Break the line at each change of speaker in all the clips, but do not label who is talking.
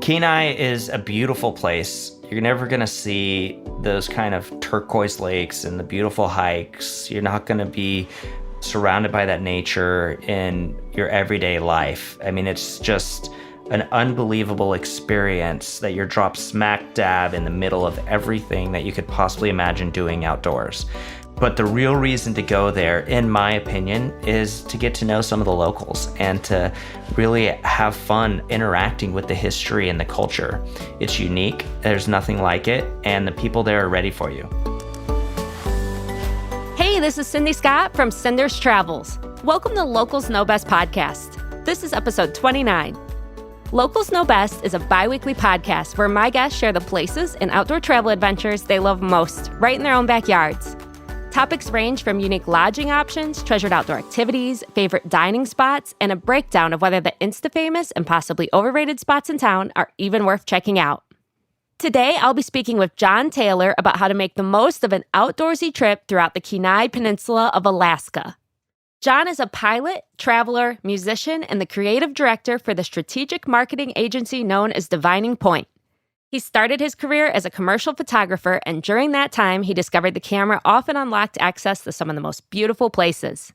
Kenai is a beautiful place. You're never going to see those kind of turquoise lakes and the beautiful hikes. You're not going to be surrounded by that nature in your everyday life. I mean, it's just an unbelievable experience that you're dropped smack dab in the middle of everything that you could possibly imagine doing outdoors. But the real reason to go there, in my opinion, is to get to know some of the locals and to really have fun interacting with the history and the culture. It's unique, there's nothing like it, and the people there are ready for you.
Hey, this is Cindy Scott from Cinder's Travels. Welcome to Locals Know Best podcast. This is episode 29. Locals Know Best is a bi-weekly podcast where my guests share the places and outdoor travel adventures they love most, right in their own backyards. Topics range from unique lodging options, treasured outdoor activities, favorite dining spots, and a breakdown of whether the insta-famous and possibly overrated spots in town are even worth checking out. Today, I'll be speaking with Jon Taylor about how to make the most of an outdoorsy trip throughout the Kenai Peninsula of Alaska. Jon is a pilot, traveler, musician, and the creative director for the strategic marketing agency known as Divining Point. He started his career as a commercial photographer, and during that time, he discovered the camera often unlocked access to some of the most beautiful places.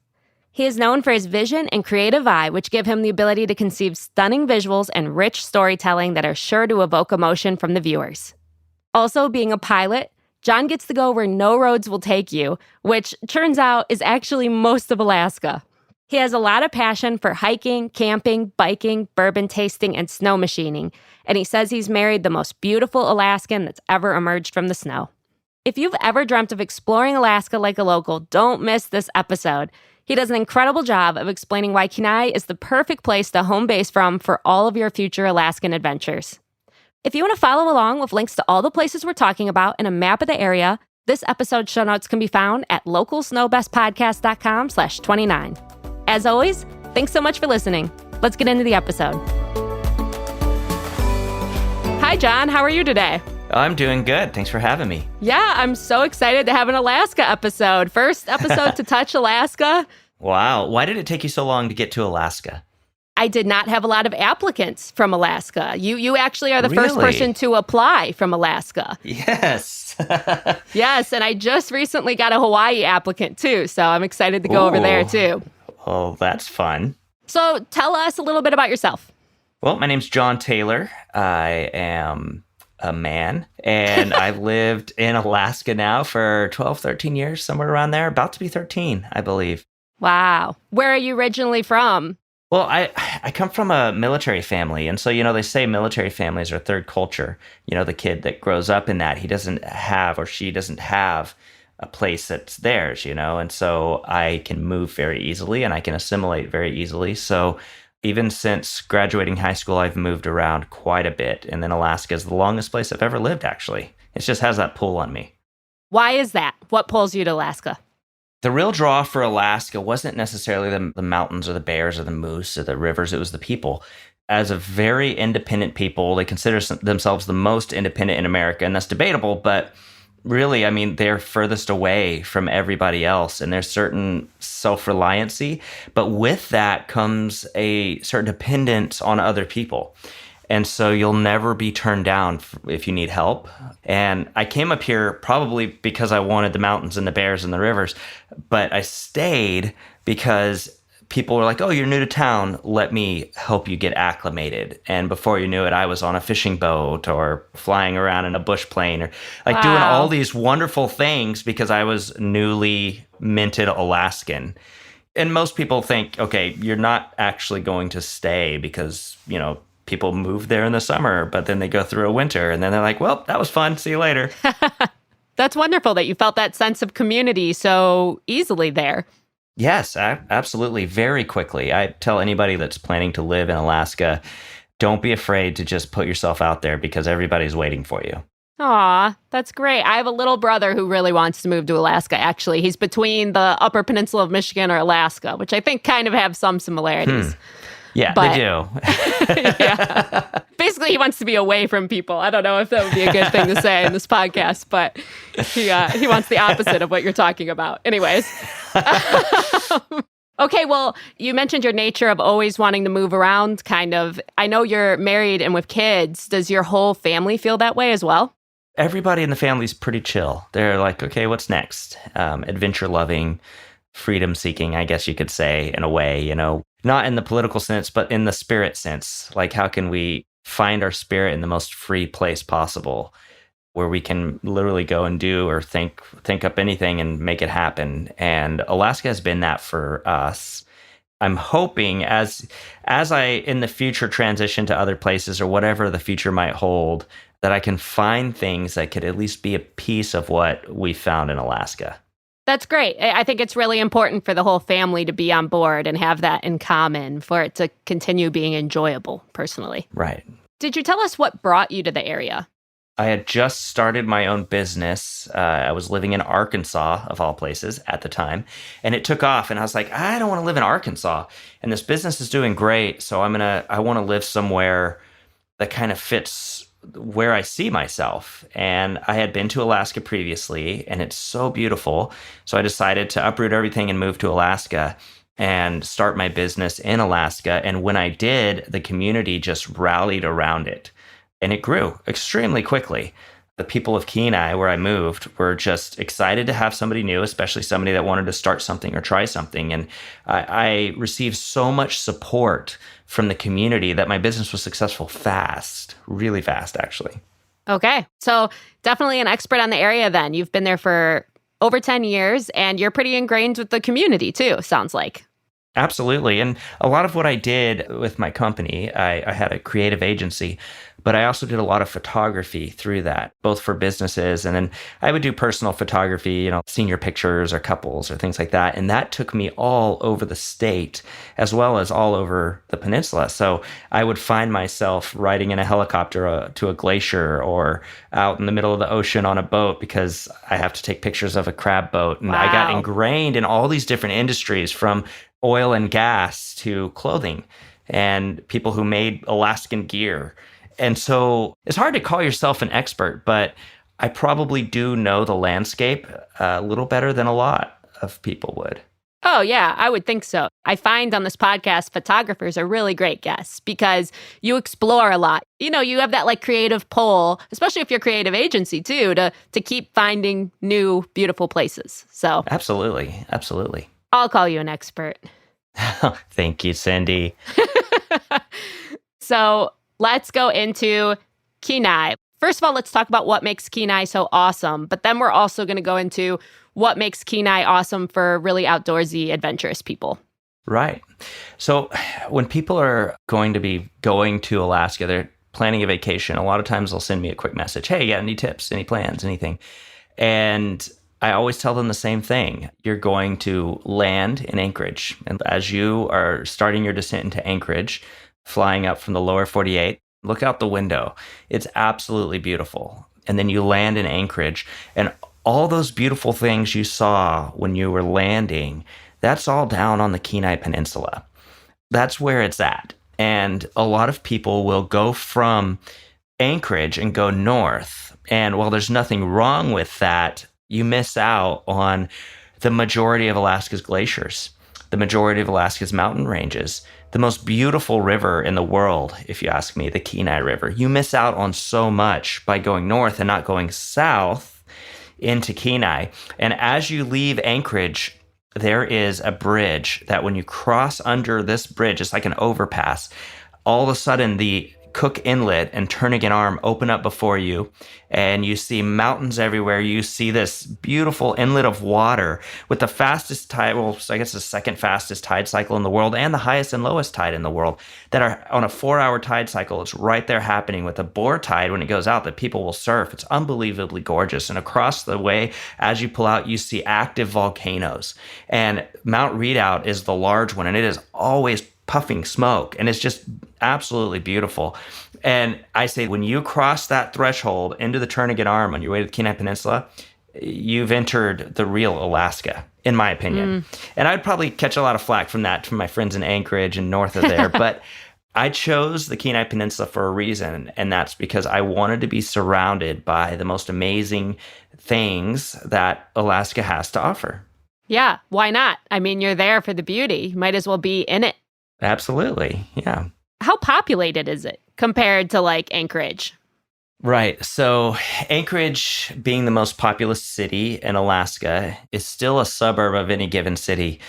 He is known for his vision and creative eye, which give him the ability to conceive stunning visuals and rich storytelling that are sure to evoke emotion from the viewers. Also, being a pilot, Jon gets to go where no roads will take you, which turns out is actually most of Alaska. He has a lot of passion for hiking, camping, biking, bourbon tasting, and snow machining, and he says he's married the most beautiful Alaskan that's ever emerged from the snow. If you've ever dreamt of exploring Alaska like a local, don't miss this episode. He does an incredible job of explaining why Kenai is the perfect place to home base from for all of your future Alaskan adventures. If you want to follow along with links to all the places we're talking about and a map of the area, this episode's show notes can be found at localsknowbestpodcast.com/29. As always, thanks so much for listening. Let's get into the episode. Hi, Jon. How are you today?
I'm doing good. Thanks for having me.
Yeah, I'm so excited to have an Alaska episode. First episode to touch Alaska.
Wow. Why did it take you so long to get to Alaska?
I did not have a lot of applicants from Alaska. You actually are the first
Really?
person to apply from Alaska.
Yes.
Yes, and I just recently got a Hawaii applicant too, so I'm excited to go over there too.
Oh, that's fun.
So tell us a little bit about yourself.
Well, my name's Jon Taylor. I am a man, and I've lived in Alaska now for 12, 13 years, somewhere around there. About to be 13, I believe.
Wow. Where are you originally from?
Well, I come from a military family, and so, they say military families are third culture. The kid that grows up in that, he doesn't have or she doesn't have a place that's theirs, and so I can move very easily and I can assimilate very easily. So even since graduating high school, I've moved around quite a bit, and then Alaska is the longest place I've ever lived, actually. It just has that pull on me.
Why is that? What pulls you to Alaska?
The real draw for Alaska wasn't necessarily the mountains or the bears or the moose or the rivers. It was the people. As a very independent people, they consider themselves the most independent in America, and that's debatable, but really, they're furthest away from everybody else, and there's certain self-reliancy, but with that comes a certain dependence on other people. And so you'll never be turned down if you need help. And I came up here probably because I wanted the mountains and the bears and the rivers, but I stayed because people were like, oh, you're new to town. Let me help you get acclimated. And before you knew it, I was on a fishing boat or flying around in a bush plane or doing all these wonderful things because I was newly minted Alaskan. And most people think, okay, you're not actually going to stay because, people move there in the summer, but then they go through a winter and then they're like, well, that was fun. See you later.
That's wonderful that you felt that sense of community so easily there.
Yes, absolutely. Very quickly. I tell anybody that's planning to live in Alaska, don't be afraid to just put yourself out there because everybody's waiting for you.
Aw, that's great. I have a little brother who really wants to move to Alaska, actually. He's between the Upper Peninsula of Michigan or Alaska, which I think kind of have some similarities.
Yeah,
but,
they do.
Yeah. Basically, he wants to be away from people. I don't know if that would be a good thing to say in this podcast, but he wants the opposite of what you're talking about. Anyways. Okay, well, you mentioned your nature of always wanting to move around, kind of. I know you're married and with kids. Does your whole family feel that way as well?
Everybody in the family's pretty chill. They're like, okay, what's next? Adventure loving, freedom seeking, I guess you could say, in a way, not in the political sense, but in the spirit sense. Like, how can we find our spirit in the most free place possible, where we can literally go and do or think up anything and make it happen? And Alaska has been that for us. I'm hoping as I in the future transition to other places or whatever the future might hold, that I can find things that could at least be a piece of what we found in Alaska.
That's great. I think it's really important for the whole family to be on board and have that in common for it to continue being enjoyable, personally.
Right.
Did you tell us what brought you to the area?
I had just started my own business. I was living in Arkansas, of all places, at the time. And it took off. And I was like, I don't want to live in Arkansas. And this business is doing great. So I want to live somewhere that kind of fits where I see myself. And I had been to Alaska previously, and it's so beautiful. So I decided to uproot everything and move to Alaska and start my business in Alaska. And when I did, the community just rallied around it. And it grew extremely quickly. The people of Kenai, where I moved, were just excited to have somebody new, especially somebody that wanted to start something or try something. And I received so much support from the community that my business was successful fast, really fast, actually.
Okay. So definitely an expert on the area then. You've been there for over 10 years and you're pretty ingrained with the community too, sounds like.
Absolutely. And a lot of what I did with my company, I had a creative agency, but I also did a lot of photography through that, both for businesses. And then I would do personal photography, senior pictures or couples or things like that. And that took me all over the state as well as all over the peninsula. So I would find myself riding in a helicopter to a glacier or out in the middle of the ocean on a boat because I have to take pictures of a crab boat. And
Wow.
I got ingrained in all these different industries, from oil and gas to clothing and people who made Alaskan gear. And so it's hard to call yourself an expert, but I probably do know the landscape a little better than a lot of people would.
Oh, yeah, I would think so. I find on this podcast, photographers are really great guests because you explore a lot. You have that creative pull, especially if you're a creative agency too, to keep finding new, beautiful places. So
Absolutely.
I'll call you an expert.
Thank you, Cindy.
So let's go into Kenai. First of all, let's talk about what makes Kenai so awesome. But then we're also going to go into what makes Kenai awesome for really outdoorsy, adventurous people.
Right. So when people are going to be going to Alaska, they're planning a vacation. A lot of times they'll send me a quick message. Hey, got any tips, any plans, anything? And I always tell them the same thing. You're going to land in Anchorage. And as you are starting your descent into Anchorage, flying up from the lower 48, look out the window. It's absolutely beautiful. And then you land in Anchorage, and all those beautiful things you saw when you were landing, that's all down on the Kenai Peninsula. That's where it's at. And a lot of people will go from Anchorage and go north. And while there's nothing wrong with that, you miss out on the majority of Alaska's glaciers, the majority of Alaska's mountain ranges, the most beautiful river in the world, if you ask me, the Kenai River. You miss out on so much by going north and not going south into Kenai. And as you leave Anchorage, there is a bridge that when you cross under this bridge, it's like an overpass. All of a sudden, the Cook Inlet and Turnagain Arm open up before you, and you see mountains everywhere. You see this beautiful inlet of water with the fastest tide, well, I guess the second fastest tide cycle in the world and the highest and lowest tide in the world that are on a 4-hour tide cycle. It's right there happening with the Boar tide when it goes out that people will surf. It's unbelievably gorgeous. And across the way, as you pull out, you see active volcanoes. And Mount Redoubt is the large one, and it is always puffing smoke, and it's just absolutely beautiful. And I say, when you cross that threshold into the Turnagain Arm on your way to the Kenai Peninsula, you've entered the real Alaska, in my opinion. And I'd probably catch a lot of flack from that from my friends in Anchorage and north of there, but I chose the Kenai Peninsula for a reason, and that's because I wanted to be surrounded by the most amazing things that Alaska has to offer.
Yeah, why not? I mean, you're there for the beauty. You might as well be in it.
Absolutely. Yeah.
How populated is it compared to like Anchorage?
Right. So Anchorage, being the most populous city in Alaska, is still a suburb of any given city,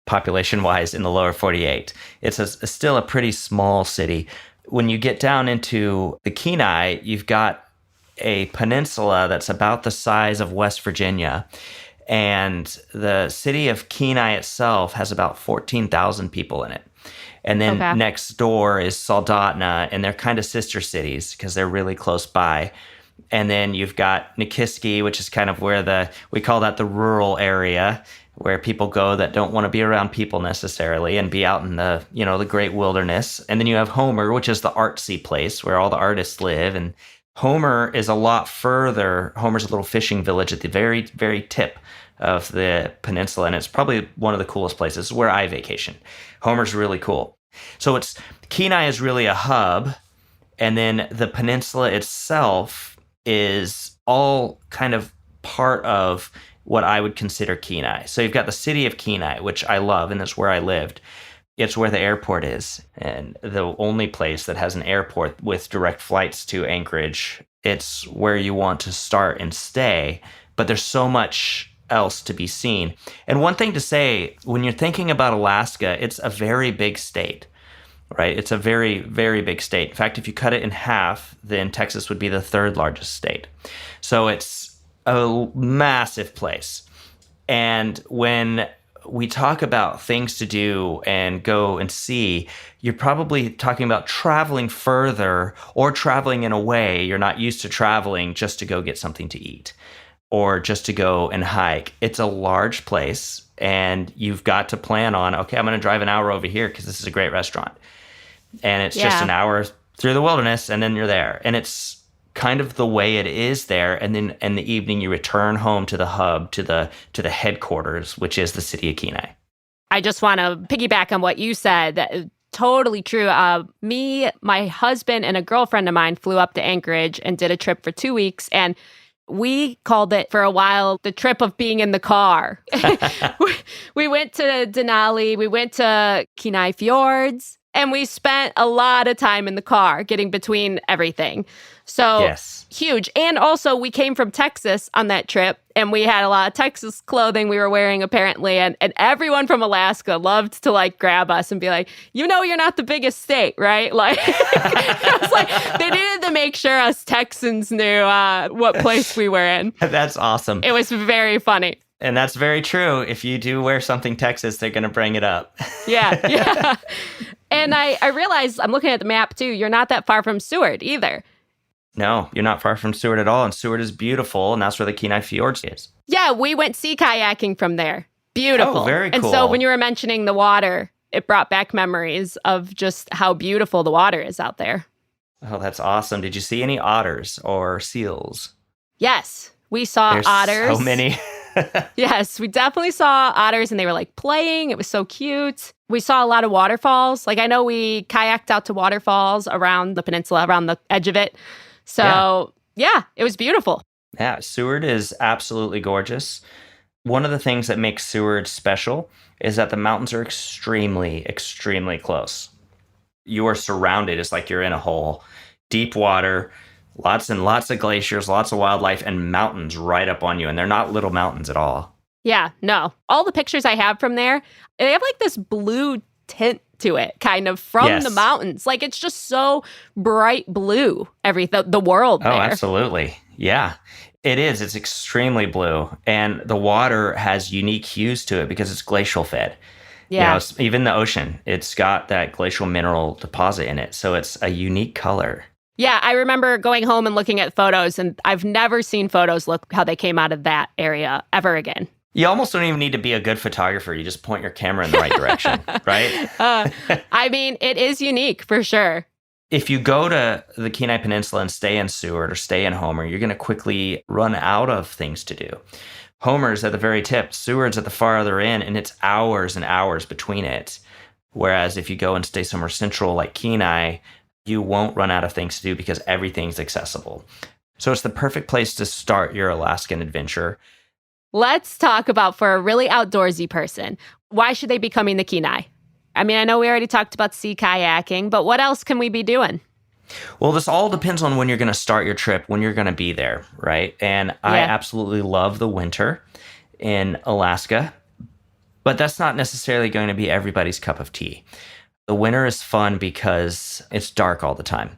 population-wise, in the lower 48. It's still a pretty small city. When you get down into the Kenai, you've got a peninsula that's about the size of West Virginia. And the city of Kenai itself has about 14,000 people in it. And then next door is Soldotna, and they're kind of sister cities because they're really close by. And then you've got Nikiski, which is kind of where we call that the rural area, where people go that don't want to be around people necessarily and be out in the great wilderness. And then you have Homer, which is the artsy place where all the artists live. And Homer is a lot further. Homer's a little fishing village at the very, very tip of the peninsula, and it's probably one of the coolest places where I vacation. Homer's really cool. So Kenai is really a hub, and then the peninsula itself is all kind of part of what I would consider Kenai. So you've got the city of Kenai, which I love, and that's where I lived. It's where the airport is, and the only place that has an airport with direct flights to Anchorage. It's where you want to start and stay, but there's so much else to be seen. And one thing to say, when you're thinking about Alaska, it's a very big state, right? It's a very, very big state. In fact, if you cut it in half, then Texas would be the third largest state. So it's a massive place. And when we talk about things to do and go and see, you're probably talking about traveling further or traveling in a way you're not used to traveling just to go get something to eat or just to go and hike. It's a large place, and you've got to plan on, okay, I'm going to drive an hour over here because this is a great restaurant. And it's just an hour through the wilderness, and then you're there. And it's kind of the way it is there. And then in the evening, you return home to the hub, to the headquarters, which is the city of Kenai.
I just want to piggyback on what you said. That totally true. Me, my husband, and a girlfriend of mine flew up to Anchorage and did a trip for 2 weeks. And we called it for a while the trip of being in the car. We went to Denali, we went to Kenai Fjords, and we spent a lot of time in the car getting between everything. So huge. And also, we came from Texas on that trip, and we had a lot of Texas clothing we were wearing, apparently. And everyone from Alaska loved to like grab us and be like, you're not the biggest state, right? Like, I was like, they needed to make sure us Texans knew what place we were in.
That's awesome.
It was very funny.
And that's very true. If you do wear something Texas, they're going to bring it up.
Yeah. And I realized, I'm looking at the map too, you're not that far from Seward either.
No, you're not far from Seward at all. And Seward is beautiful, and that's where the Kenai Fjords is.
Yeah, we went sea kayaking from there. Beautiful.
Oh, very cool.
And so when you were mentioning the water, it brought back memories of just how beautiful the water is out there.
Oh, that's awesome. Did you see any otters or seals?
Yes, we saw otters.
So many.
Yes, we definitely saw otters, and they were like playing. It was so cute. We saw a lot of waterfalls. Like, I know we kayaked out to waterfalls around the peninsula, around the edge of it. So, yeah, it was beautiful.
Yeah, Seward is absolutely gorgeous. One of the things that makes Seward special is that the mountains are extremely, extremely close. You are surrounded. It's like you're in a hole. Deep water, lots and lots of glaciers, lots of wildlife, and mountains right up on you. And they're not little mountains at all. Yeah,
no. All the pictures I have from there, they have like this blue tint to it, kind of from the mountains. Like, it's just so bright blue, the world there.
Oh, absolutely. Yeah, it is. It's extremely blue. And the water has unique hues to it because it's glacial fed. Yeah. Even the ocean, it's got that glacial mineral deposit in it. So it's a unique color.
Yeah, I remember going home and looking at photos, and I've never seen photos look how they came out of that area ever again.
You almost don't even need to be a good photographer. You just point your camera in the right direction, right?
I mean, it is unique for sure.
If you go to the Kenai Peninsula and stay in Seward or stay in Homer, you're going to quickly run out of things to do. Homer's at the very tip. Seward's at the farther end, and it's hours and hours between it. Whereas if you go and stay somewhere central like Kenai, you won't run out of things to do because everything's accessible. So it's the perfect place to start your Alaskan adventure.
Let's talk about, for a really outdoorsy person, why should they be coming to Kenai? I mean, I know we already talked about sea kayaking, but what else can we be doing?
Well, this all depends on when you're going to start your trip, when you're going to be there, right? And I absolutely love the winter in Alaska, but that's not necessarily going to be everybody's cup of tea. The winter is fun because it's dark all the time.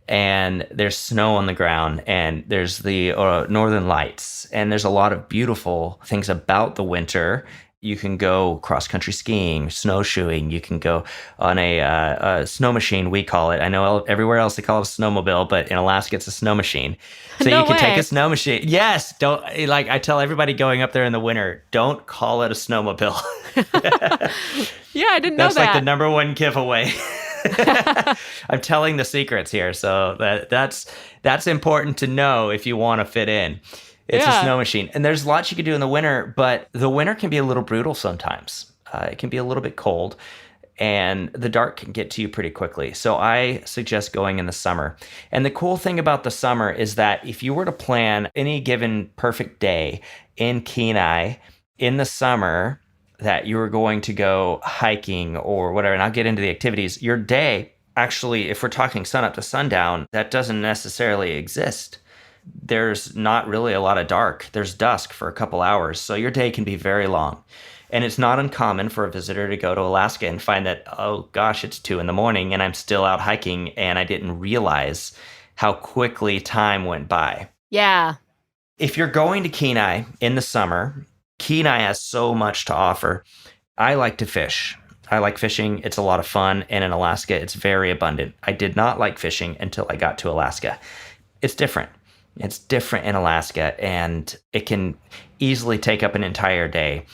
And there's snow on the ground, and there's the northern lights, and there's a lot of beautiful things about the winter. You can go cross-country skiing, snowshoeing. You can go on a snow machine, we call it. I know everywhere else they call it a snowmobile, but in Alaska it's a snow machine. So
No
you can take
way.
a snow machine. Yes, don't like I tell everybody going up there in the winter, don't call it a snowmobile.
Yeah, I didn't know
That's like
that.
the number one giveaway. I'm telling the secrets here, so that's important to know if you want to fit in. It's a snow machine, and there's lots you can do in the winter, but the winter can be a little brutal sometimes. It can be a little bit cold, and the dark can get to you pretty quickly. So I suggest going in the summer. And the cool thing about the summer is that if you were to plan any given perfect day in Kenai in the summer, that you were going to go hiking or whatever, and I'll get into the activities, your day, actually, if we're talking sun up to sundown, that doesn't necessarily exist. There's not really a lot of dark. There's dusk for a couple hours, so your day can be very long. And it's not uncommon for a visitor to go to Alaska and find that, oh gosh, it's 2 a.m. and I'm still out hiking and I didn't realize how quickly time went by.
Yeah.
If you're going to Kenai in the summer, Kenai has so much to offer. I like to fish. I like fishing. It's a lot of fun. And in Alaska, it's very abundant. I did not like fishing until I got to Alaska. It's different. It's different in Alaska, and it can easily take up an entire day.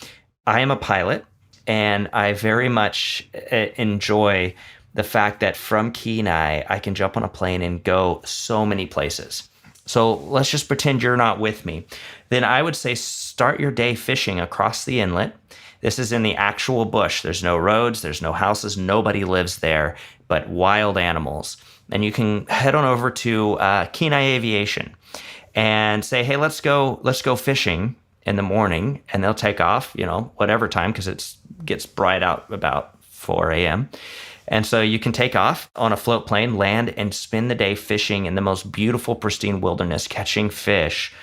I am a pilot, and I very much enjoy the fact that from Kenai, I can jump on a plane and go so many places. So let's just pretend you're not with me. Then I would say start your day fishing across the inlet. This is in the actual bush. There's no roads, there's no houses, nobody lives there, but wild animals. And you can head on over to Kenai Aviation and say, hey, let's go fishing in the morning. And they'll take off, whatever time, because it gets bright out about 4 a.m. And so you can take off on a float plane, land, and spend the day fishing in the most beautiful, pristine wilderness, catching fish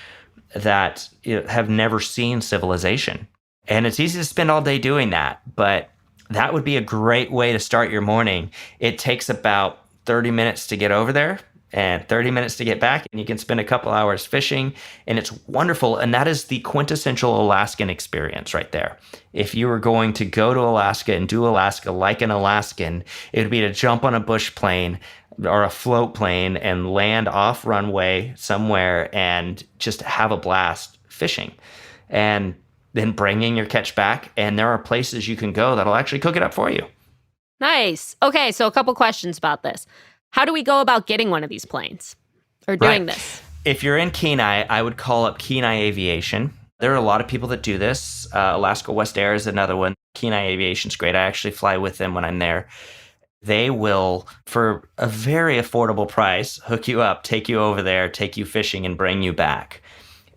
that have never seen civilization. And it's easy to spend all day doing that, but that would be a great way to start your morning. It takes about 30 minutes to get over there and 30 minutes to get back, and you can spend a couple hours fishing, and it's wonderful. And that is the quintessential Alaskan experience right there. If you were going to go to Alaska and do Alaska like an Alaskan, it would be to jump on a bush plane or a float plane and land off runway somewhere and just have a blast fishing. And then bringing your catch back, and there are places you can go that'll actually cook it up for you.
Nice. Okay, so a couple questions about this. How do we go about getting one of these planes or doing this?
If you're in Kenai, I would call up Kenai Aviation. There are a lot of people that do this. Alaska West Air is another one. Kenai Aviation's great. I actually fly with them when I'm there. They will, for a very affordable price, hook you up, take you over there, take you fishing, and bring you back.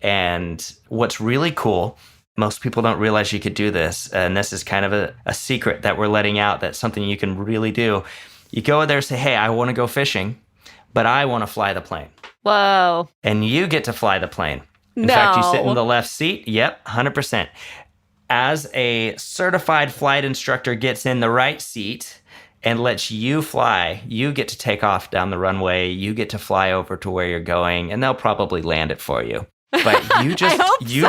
And what's really cool, most people don't realize you could do this, and this is kind of a secret that we're letting out, that's something you can really do. You go there and say, hey, I want to go fishing, but I want to fly the plane.
Whoa.
And you get to fly the plane. In fact, you sit in the left seat. Yep, 100%. As a certified flight instructor gets in the right seat and lets you fly, you get to take off down the runway. You get to fly over to where you're going, and they'll probably land it for you. But you just, you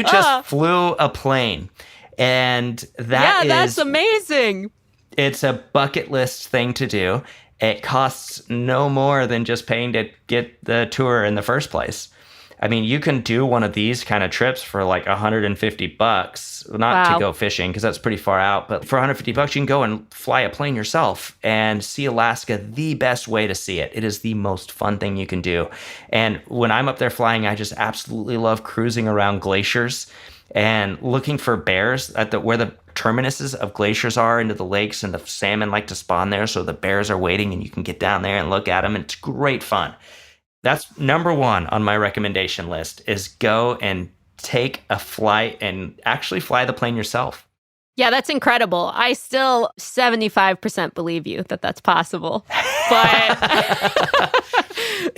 just flew a plane. And
that's amazing.
It's a bucket list thing to do. It costs no more than just paying to get the tour in the first place. I mean, you can do one of these kind of trips for like $150, not to go fishing because that's pretty far out, but for $150, you can go and fly a plane yourself and see Alaska the best way to see it. It is the most fun thing you can do. And when I'm up there flying, I just absolutely love cruising around glaciers and looking for bears at where the terminuses of glaciers are into the lakes, and the salmon like to spawn there. So the bears are waiting and you can get down there and look at them, and it's great fun. That's number one on my recommendation list is go and take a flight and actually fly the plane yourself.
Yeah, that's incredible. I still 75% believe you that that's possible. But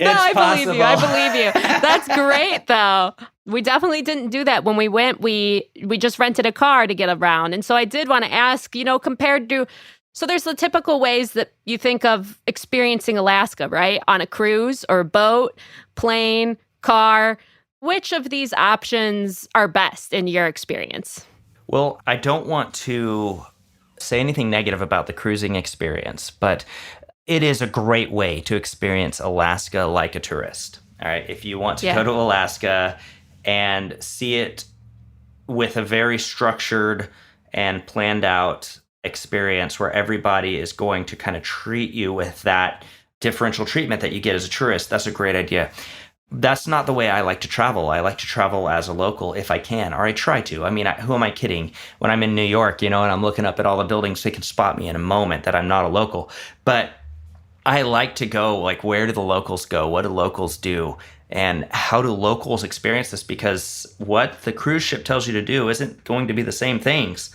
no, I believe you. I believe you. That's great, though. We definitely didn't do that when we went. We just rented a car to get around. And so I did want to ask, compared to, so there's the typical ways that you think of experiencing Alaska, right? On a cruise or a boat, plane, car. Which of these options are best in your experience?
Well, I don't want to say anything negative about the cruising experience, but it is a great way to experience Alaska like a tourist. All right. If you want to go to Alaska and see it with a very structured and planned out experience where everybody is going to kind of treat you with that differential treatment that you get as a tourist, that's a great idea. That's not the way I like to travel. I like to travel as a local if I can, or I try to. I mean, who am I kidding? When I'm in New York, and I'm looking up at all the buildings, they can spot me in a moment that I'm not a local. But I like to go, like, where do the locals go? What do locals do? And how do locals experience this? Because what the cruise ship tells you to do isn't going to be the same things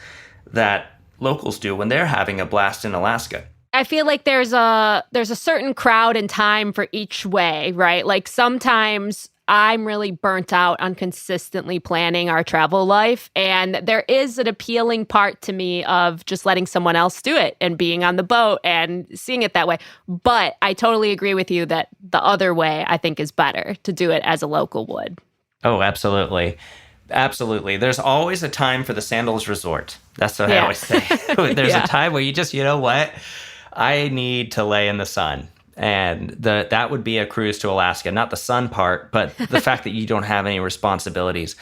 that locals do when they're having a blast in Alaska.
I feel like there's a certain crowd and time for each way, right? Like sometimes I'm really burnt out on consistently planning our travel life. And there is an appealing part to me of just letting someone else do it and being on the boat and seeing it that way. But I totally agree with you that the other way I think is better, to do it as a local would.
Oh, absolutely. Absolutely. There's always a time for the sandals resort. That's what I always say. There's a time where you just, you know what? I need to lay in the sun. And that would be a cruise to Alaska, not the sun part, but the fact that you don't have any responsibilities.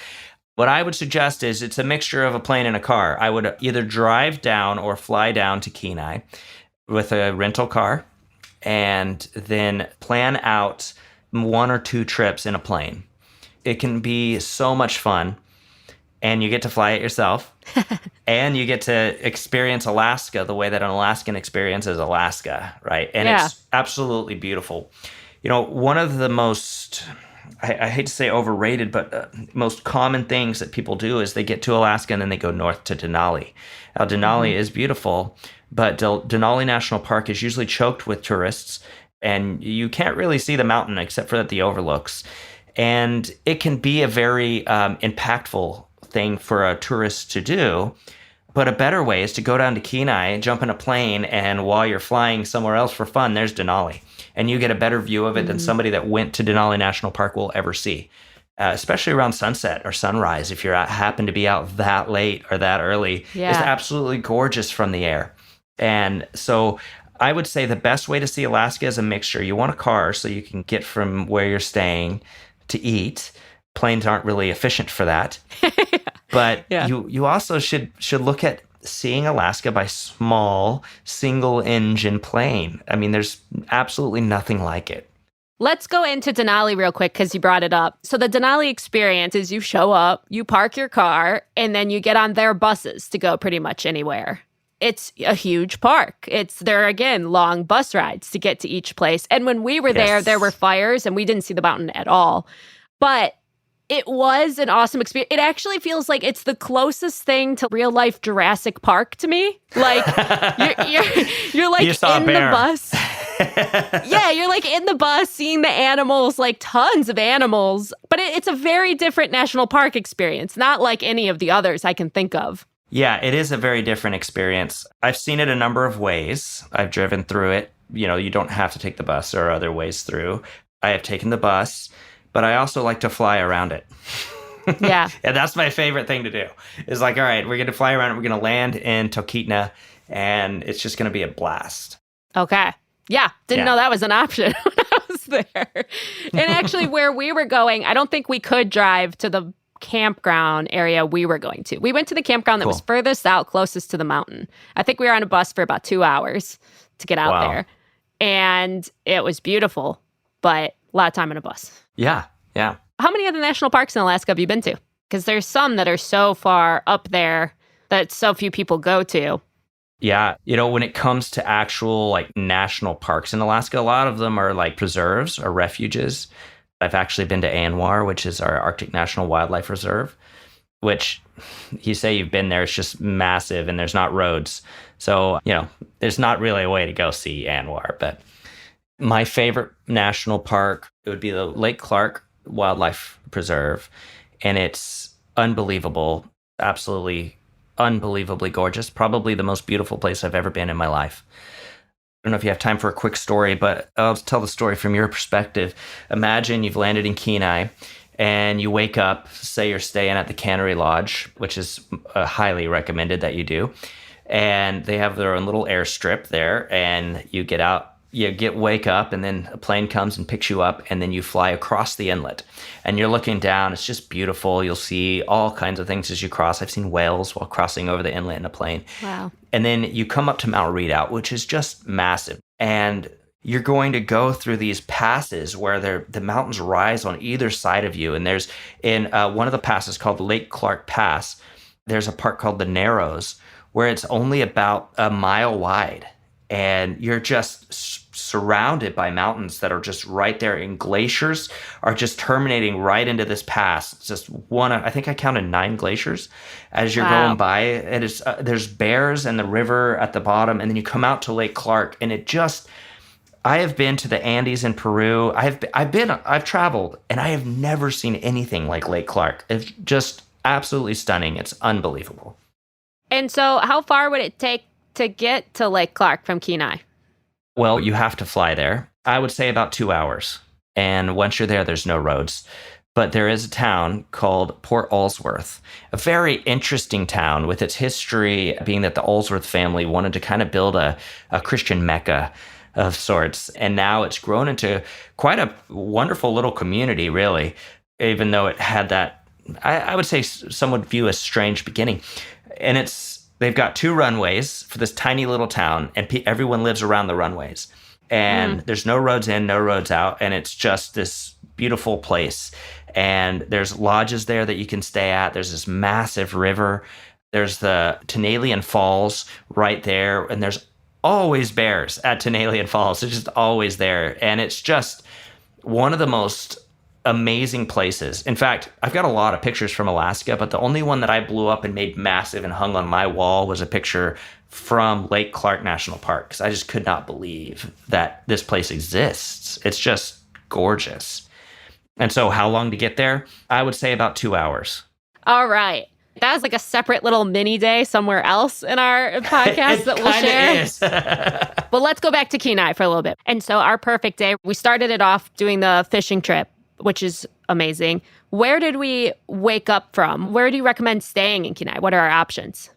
What I would suggest is it's a mixture of a plane and a car. I would either drive down or fly down to Kenai with a rental car and then plan out 1 or 2 trips in a plane. It can be so much fun. And you get to fly it yourself. And you get to experience Alaska the way that an Alaskan experiences Alaska, right? And it's absolutely beautiful. One of the most, I hate to say overrated, but most common things that people do is they get to Alaska and then they go north to Denali. Now, Denali is beautiful, but Denali National Park is usually choked with tourists, and you can't really see the mountain except for the overlooks. And it can be a very impactful thing for a tourist to do. But a better way is to go down to Kenai, jump in a plane, and while you're flying somewhere else for fun, there's Denali. And you get a better view of it than somebody that went to Denali National Park will ever see, especially around sunset or sunrise. If you happen to be out that late or that early, it's absolutely gorgeous from the air. And so I would say the best way to see Alaska is a mixture. You want a car so you can get from where you're staying to eat. Planes aren't really efficient for that. But you also should look at seeing Alaska by small single-engine plane. I mean, there's absolutely nothing like it.
Let's go into Denali real quick because you brought it up. So the Denali experience is you show up, you park your car, and then you get on their buses to go pretty much anywhere. It's a huge park. There are, again, long bus rides to get to each place. And when we were there were fires, and we didn't see the mountain at all. But it was an awesome experience. It actually feels like it's the closest thing to real life Jurassic Park to me. Like you're like in the bus. Yeah, you're like in the bus seeing the animals, like tons of animals. But it's a very different national park experience, not like any of the others I can think of.
Yeah, it is a very different experience. I've seen it a number of ways. I've driven through it. You don't have to take the bus or other ways through. I have taken the bus. But I also like to fly around it.
Yeah.
And that's my favorite thing to do. Is like, all right, we're going to fly around it. We're going to land in Talkeetna, and it's just going to be a blast.
Okay. Yeah. Didn't know that was an option when I was there. And actually, where we were going, I don't think we could drive to the campground area we were going to. We went to the campground that was furthest out, closest to the mountain. I think we were on a bus for about 2 hours to get out there. And it was beautiful, but a lot of time on a bus.
Yeah.
How many other national parks in Alaska have you been to? Because there's some that are so far up there that so few people go to.
Yeah, when it comes to actual like national parks in Alaska, a lot of them are like preserves or refuges. I've actually been to Anwar, which is our Arctic National Wildlife Reserve, which you say you've been there, it's just massive and there's not roads. So, there's not really a way to go see Anwar. But my favorite national park, it would be the Lake Clark Wildlife Preserve. And it's unbelievable, absolutely unbelievably gorgeous. Probably the most beautiful place I've ever been in my life. I don't know if you have time for a quick story, but I'll tell the story from your perspective. Imagine you've landed in Kenai and you wake up, say you're staying at the Cannery Lodge, which is highly recommended that you do. And they have their own little airstrip there, and you get out, wake up, and then a plane comes and picks you up, and then you fly across the inlet. And you're looking down, it's just beautiful. You'll see all kinds of things as you cross. I've seen whales while crossing over the inlet in a plane.
Wow.
And then you come up to Mount Redoubt, which is just massive. And you're going to go through these passes where the mountains rise on either side of you. And there's in one of the passes called Lake Clark Pass, there's a part called the Narrows, where it's only about a mile wide. And you're just surrounded by mountains that are just right there. And glaciers are just terminating right into this pass. It's just I think I counted 9 glaciers as you're going by. It is, there's bears and the river at the bottom. And then you come out to Lake Clark, and I have been to the Andes in Peru. I've traveled, and I have never seen anything like Lake Clark. It's just absolutely stunning. It's unbelievable.
And so how far would it take to get to Lake Clark from Kenai?
Well, you have to fly there. I would say about 2 hours. And once you're there, there's no roads. But there is a town called Port Allsworth, a very interesting town with its history being that the Allsworth family wanted to kind of build a Christian Mecca of sorts. And now it's grown into quite a wonderful little community, really, even though it had that, I would say some would view as strange beginning. And they've got 2 runways for this tiny little town, and everyone lives around the runways. And there's no roads in, no roads out, and it's just this beautiful place. And there's lodges there that you can stay at. There's this massive river. There's the Tenalian Falls right there, and there's always bears at Tenalian Falls. They're just always there, and it's just one of the most amazing places. In fact, I've got a lot of pictures from Alaska, but the only one that I blew up and made massive and hung on my wall was a picture from Lake Clark National Park, because I just could not believe that this place exists. It's just gorgeous. And so how long to get there? I would say about 2 hours.
All right. That was like a separate little mini day somewhere else in our podcast that we'll share.
Is.
But let's go back to Kenai for a little bit. And so our perfect day, we started it off doing the fishing trip, which is amazing. Where did we wake up from? Where do you recommend staying in Kenai? What are our options?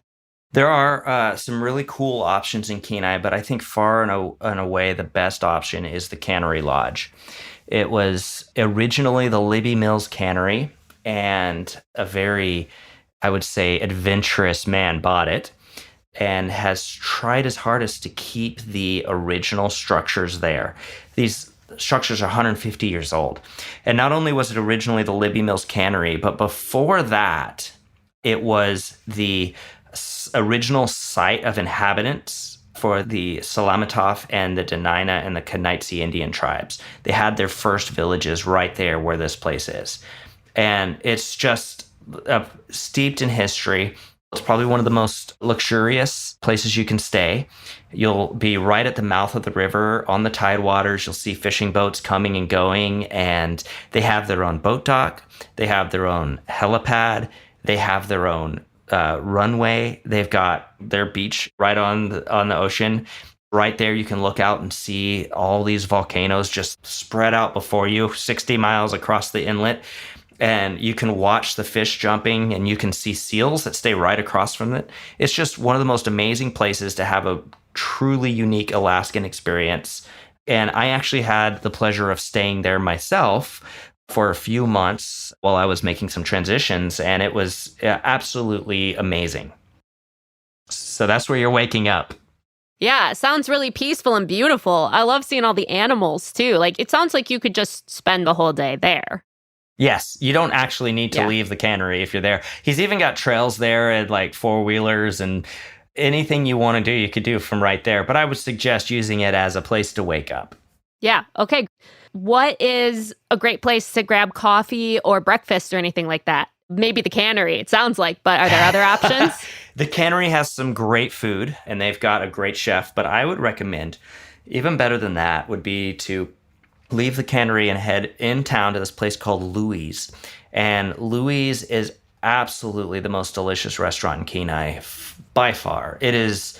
There are some really cool options in Kenai, but I think far and away the best option is the Cannery Lodge. It was originally the Libby Mills Cannery, and a very, I would say, adventurous man bought it and has tried his hardest to keep the original structures there. These structures are 150 years old. And not only was it originally the Libby Mills Cannery, but before that, it was the original site of inhabitants for the Salamatov and the Dena'ina and the Kenaitze Indian tribes. They had their first villages right there where this place is. And it's just steeped in history. It's probably one of the most luxurious places you can stay. You'll be right at the mouth of the river on the tidewaters. You'll see fishing boats coming and going, and they have their own boat dock. They have their own helipad. They have their own runway. They've got their beach right on the ocean. Right there, you can look out and see all these volcanoes just spread out before you, 60 miles across the inlet. And you can watch the fish jumping, and you can see seals that stay right across from it. It's just one of the most amazing places to have a truly unique Alaskan experience. And I actually had the pleasure of staying there myself for a few months while I was making some transitions, and it was absolutely amazing. So that's where you're waking up.
Yeah, it sounds really peaceful and beautiful. I love seeing all the animals too. Like, it sounds like you could just spend the whole day there.
Yes, you don't actually need to leave the cannery if you're there. He's even got trails there and like 4-wheelers, and anything you want to do, you could do from right there. But I would suggest using it as a place to wake up.
Yeah. Okay. What is a great place to grab coffee or breakfast or anything like that? Maybe the cannery, it sounds like, but are there other options?
The cannery has some great food and they've got a great chef, but I would recommend, even better than that, would be to leave the cannery and head in town to this place called Louis. And Louis is absolutely the most delicious restaurant in Kenai by far. It is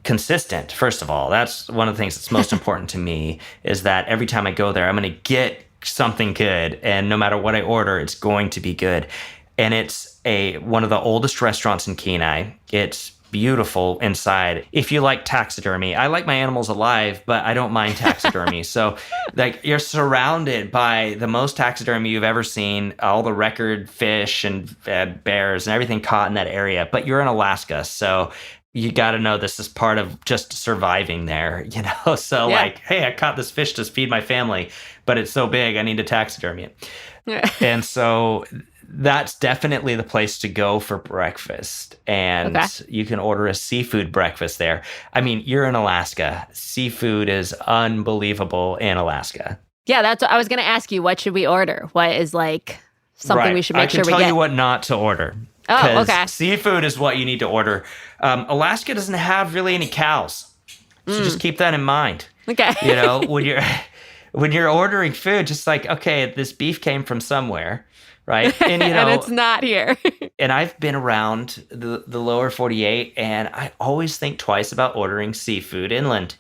consistent, first of all. That's one of the things that's most important to me, is that every time I go there, I'm going to get something good. And no matter what I order, it's going to be good. And it's one of the oldest restaurants in Kenai. It's beautiful inside. If you like taxidermy, I like my animals alive, but I don't mind taxidermy. So like you're surrounded by the most taxidermy you've ever seen, all the record fish and bears and everything caught in that area. But you're in Alaska, so you got to know this is part of just surviving there, So like, hey, I caught this fish to feed my family, but it's so big, I need to taxidermy it. And so that's definitely the place to go for breakfast. And you can order a seafood breakfast there. I mean, you're in Alaska. Seafood is unbelievable in Alaska.
Yeah, that's what I was going to ask you. What should we order? What is like something we should make sure we get?
I can tell you what not to order.
Oh, okay.
Seafood is what you need to order. Alaska doesn't have really any cows. So just keep that in mind.
Okay.
When you're ordering food, just like, okay, this beef came from somewhere. Right. And,
and it's not here.
And I've been around the lower 48, and I always think twice about ordering seafood inland.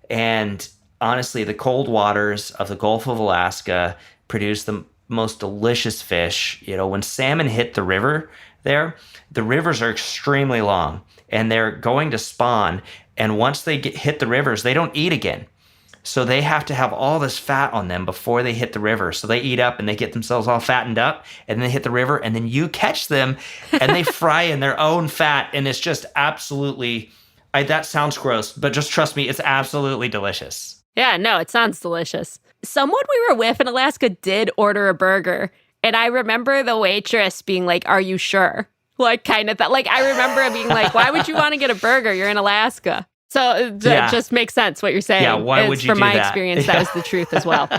And honestly, the cold waters of the Gulf of Alaska produce the most delicious fish. When salmon hit the river there, the rivers are extremely long and they're going to spawn. And once they hit the rivers, they don't eat again. So they have to have all this fat on them before they hit the river. So they eat up and they get themselves all fattened up, and then they hit the river, and then you catch them and they fry in their own fat. And it's just absolutely, that sounds gross, but just trust me, it's absolutely delicious.
Yeah, no, it sounds delicious. Someone we were with in Alaska did order a burger. And I remember the waitress being like, "Are you sure?" Like kind of that. Like I remember being like, "Why would you want to get a burger? You're in Alaska." So it just makes sense what you're saying.
Yeah, why would you do that?
From my experience, that was the truth as well.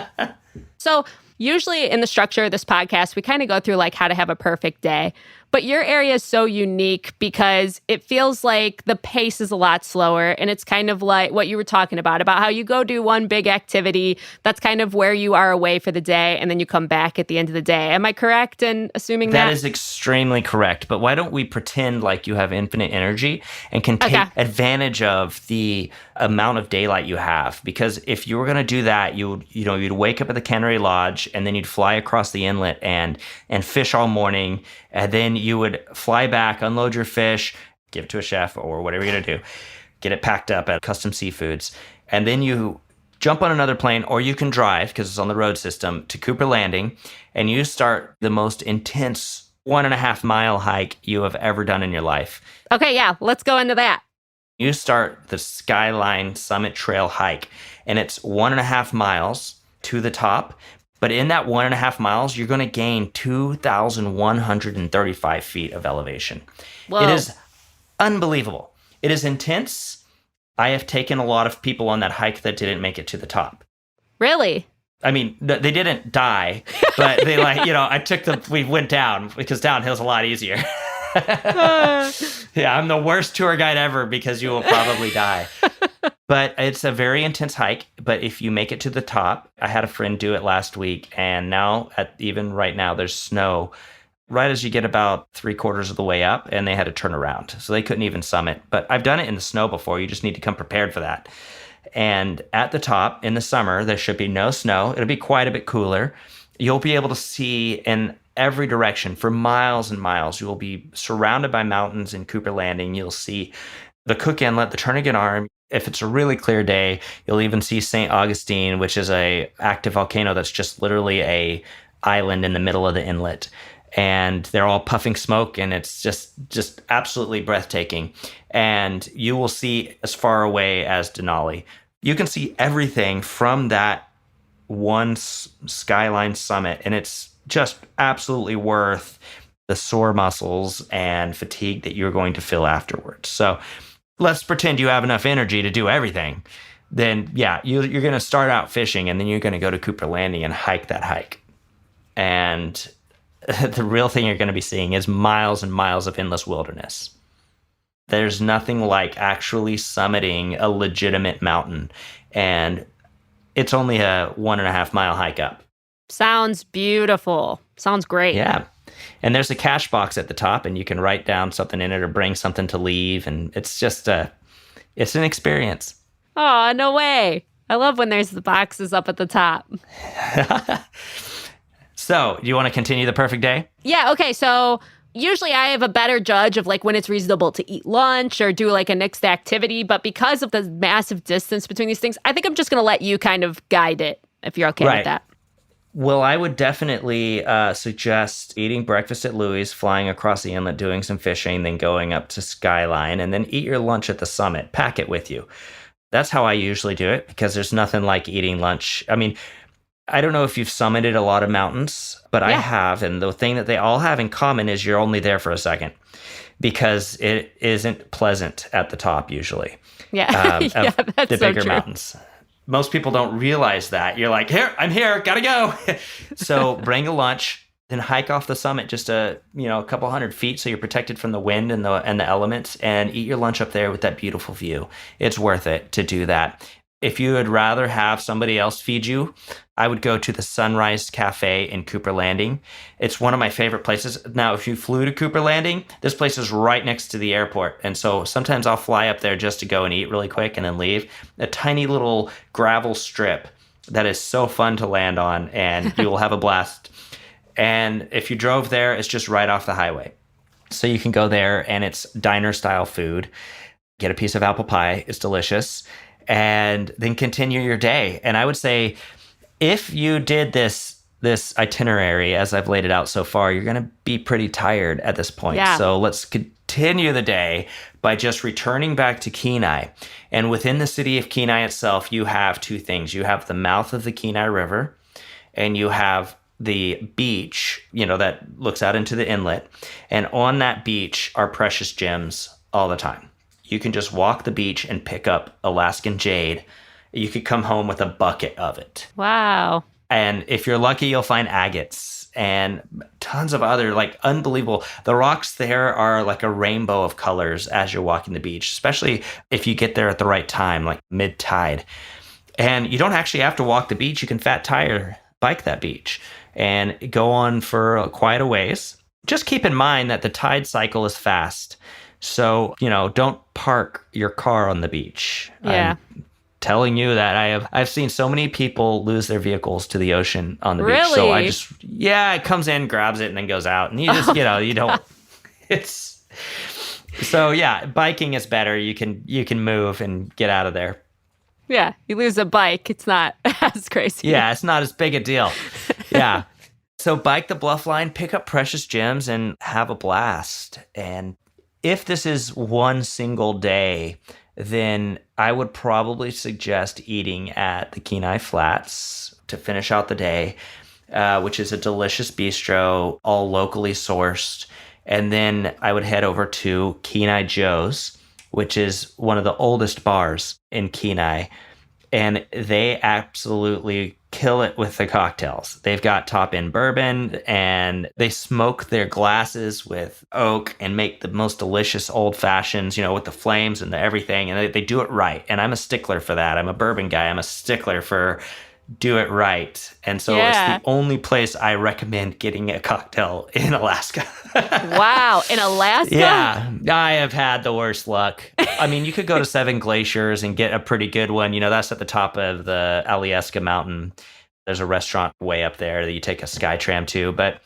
So usually in the structure of this podcast, we kind of go through like how to have a perfect day. But your area is so unique because it feels like the pace is a lot slower. And it's kind of like what you were talking about how you go do one big activity. That's kind of where you are away for the day. And then you come back at the end of the day. Am I correct in assuming that?
That is extremely correct. But why don't we pretend like you have infinite energy and can take advantage of the amount of daylight you have? Because if you were going to do that, you'd wake up at the Cannery Lodge and then you'd fly across the inlet and fish all morning. And then you would fly back, unload your fish, give it to a chef or whatever you're going to do, get it packed up at Custom Seafoods. And then you jump on another plane, or you can drive, because it's on the road system, to Cooper Landing. And you start the most intense 1.5 mile hike you have ever done in your life.
Okay, yeah, let's go into that.
You start the Skyline Summit Trail hike, and it's 1.5 miles to the top. But in that 1.5 miles, you're going to gain 2,135 feet of elevation.
Whoa.
It is unbelievable. It is intense. I have taken a lot of people on that hike that didn't make it to the top.
Really?
I mean, they didn't die, but they we went down because downhill's a lot easier. Yeah, I'm the worst tour guide ever because you will probably die. But it's a very intense hike. But if you make it to the top, I had a friend do it last week, and now, even right now, there's snow right as you get about 3/4 of the way up, and they had to turn around. So they couldn't even summit. But I've done it in the snow before. You just need to come prepared for that. And at the top, in the summer, there should be no snow. It'll be quite a bit cooler. You'll be able to see in every direction for miles and miles. You will be surrounded by mountains in Cooper Landing. You'll see the Cook Inlet, the Turnagain Arm. If it's a really clear day, you'll even see St. Augustine, which is a active volcano that's just literally a island in the middle of the inlet. And they're all puffing smoke, and it's just absolutely breathtaking. And you will see as far away as Denali. You can see everything from that one skyline summit, and it's just absolutely worth the sore muscles and fatigue that you're going to feel afterwards. So let's pretend you have enough energy to do everything. Then, yeah, you're going to start out fishing, and then you're going to go to Cooper Landing and hike that hike. And the real thing you're going to be seeing is miles and miles of endless wilderness. There's nothing like actually summiting a legitimate mountain. And it's only a 1.5 mile hike up.
Sounds beautiful. Sounds great.
Yeah. And there's a cash box at the top, and you can write down something in it or bring something to leave. And it's just it's an experience.
Oh, no way. I love when there's the boxes up at the top.
So, do you want to continue the perfect day?
Yeah, okay. So usually I have a better judge of like when it's reasonable to eat lunch or do like a next activity. But because of the massive distance between these things, I think I'm just going to let you kind of guide it if you're okay with that.
Well, I would definitely suggest eating breakfast at Louis, flying across the inlet, doing some fishing, then going up to Skyline, and then eat your lunch at the summit. Pack it with you. That's how I usually do it, because there's nothing like eating lunch. I mean, I don't know if you've summited a lot of mountains, but I have. And the thing that they all have in common is you're only there for a second, because it isn't pleasant at the top usually.
Yeah, that's
the bigger
so true.
mountains. Most people don't realize that. You're like, here, I'm here, gotta go. So bring a lunch, then hike off the summit just a couple 100 feet, so you're protected from the wind and the elements, and eat your lunch up there with that beautiful view. It's worth it to do that. If you would rather have somebody else feed you, I would go to the Sunrise Cafe in Cooper Landing. It's one of my favorite places. Now, if you flew to Cooper Landing, this place is right next to the airport. And so sometimes I'll fly up there just to go and eat really quick and then leave. A tiny little gravel strip that is so fun to land on, and you will have a blast. And if you drove there, it's just right off the highway. So you can go there, and it's diner-style food. Get a piece of apple pie. It's delicious. And then continue your day. And I would say, if you did this itinerary as I've laid it out so far, you're going to be pretty tired at this point.
Yeah.
So let's continue the day by just returning back to Kenai. And within the city of Kenai itself, you have two things. You have the mouth of the Kenai River, and you have the beach, that looks out into the inlet. And on that beach are precious gems all the time. You can just walk the beach and pick up Alaskan jade. You could come home with a bucket of it.
Wow.
And if you're lucky, you'll find agates and tons of other, unbelievable. The rocks there are like a rainbow of colors as you're walking the beach, especially if you get there at the right time, like mid-tide. And you don't actually have to walk the beach. You can fat tire bike that beach and go on for quite a ways. Just keep in mind that the tide cycle is fast. So, don't park your car on the beach.
Yeah.
I'm telling you that I've seen so many people lose their vehicles to the ocean on the
Really?
beach. So it comes in, grabs it, and then goes out. And you just, you don't, it's, so yeah, biking is better. You can move and get out of there.
Yeah, you lose a bike, it's not as crazy.
Yeah, it's not as big a deal. Yeah. So bike the bluff line, pick up precious gems, and have a blast. And if this is one single day, then I would probably suggest eating at the Kenai Flats to finish out the day, which is a delicious bistro, all locally sourced. And then I would head over to Kenai Joe's, which is one of the oldest bars in Kenai. And they absolutely kill it with the cocktails. They've got top-end bourbon, and they smoke their glasses with oak and make the most delicious old fashions, with the flames and the everything. And they do it right. And I'm a stickler for that. I'm a bourbon guy. I'm a stickler for do it right. And so It's the only place I recommend getting a cocktail in Alaska.
Wow. In Alaska?
Yeah. I have had the worst luck. I mean, you could go to Seven Glaciers and get a pretty good one. That's at the top of the Alyeska Mountain. There's a restaurant way up there that you take a sky tram to. But